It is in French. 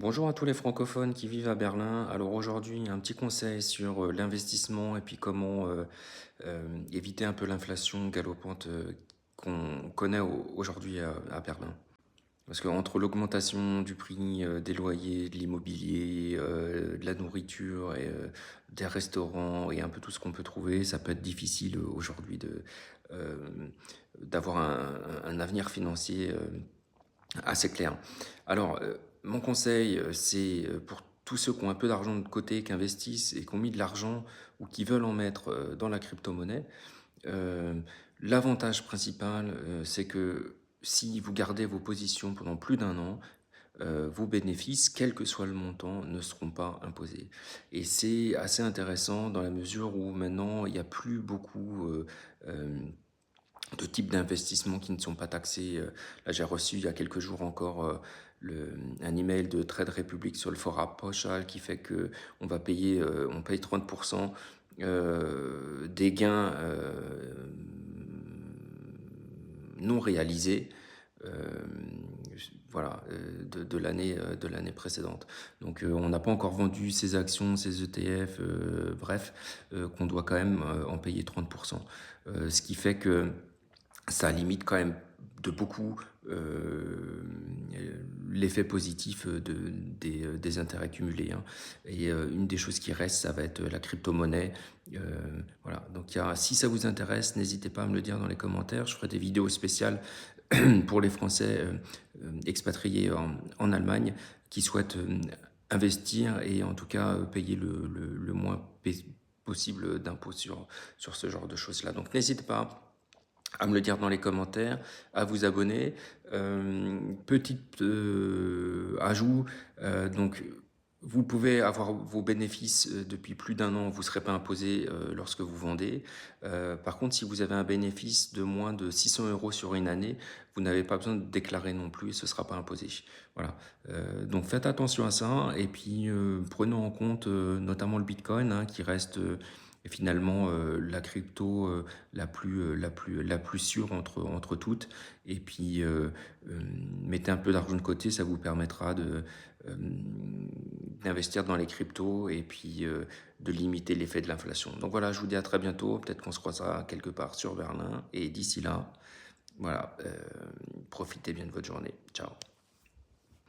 Bonjour à tous les francophones qui vivent à Berlin. Alors aujourd'hui, un petit conseil sur l'investissement et puis comment éviter un peu l'inflation galopante qu'on connaît aujourd'hui à Berlin. Parce qu'entre l'augmentation du prix des loyers, de l'immobilier, de la nourriture et des restaurants et un peu tout ce qu'on peut trouver, ça peut être difficile aujourd'hui euh, d'avoir un avenir financier assez clair. Alors, mon conseil, c'est pour tous ceux qui ont un peu d'argent de côté, qui investissent et qui ont mis de l'argent ou qui veulent en mettre dans la crypto-monnaie, euh, l'avantage principal, c'est que si vous gardez vos positions pendant plus d'un an, vos bénéfices, quel que soit le montant, ne seront pas imposés. Et c'est assez intéressant dans la mesure où maintenant, il n'y a plus beaucoup de types d'investissements qui ne sont pas taxés. Là, j'ai reçu il y a quelques jours encore un email de Trade Republic sur le forum Pauschal qui fait que on paye 30% des gains non réalisés. euh, voilà, de l'année précédente. Donc on n'a pas encore vendu ces actions, ces ETF, bref, qu'on doit quand même en payer 30%. Ce qui fait que ça limite quand même de beaucoup l'effet positif des intérêts cumulés, hein. Et une des choses qui reste, ça va être la crypto-monnaie. Voilà. Donc si ça vous intéresse, n'hésitez pas à me le dire dans les commentaires. Je ferai des vidéos spéciales pour les Français expatriés en Allemagne qui souhaitent investir et en tout cas payer le moins possible d'impôts sur ce genre de choses-là. Donc n'hésitez pas à me le dire dans les commentaires, à vous abonner. Petit ajout, donc vous pouvez avoir vos bénéfices depuis plus d'un an, vous ne serez pas imposé lorsque vous vendez. Par contre, si vous avez un bénéfice de moins de 600 euros sur une année, vous n'avez pas besoin de déclarer non plus et ce ne sera pas imposé. Voilà. Donc faites attention à ça et puis prenons en compte notamment le Bitcoin, hein, qui reste finalement la crypto la plus sûre entre toutes. Et puis mettez un peu d'argent de côté, ça vous permettra d'investir dans les cryptos et puis de limiter l'effet de l'inflation. Donc voilà, je vous dis à très bientôt. Peut-être qu'on se croisera quelque part sur Berlin. Et d'ici là, voilà, profitez bien de votre journée. Ciao.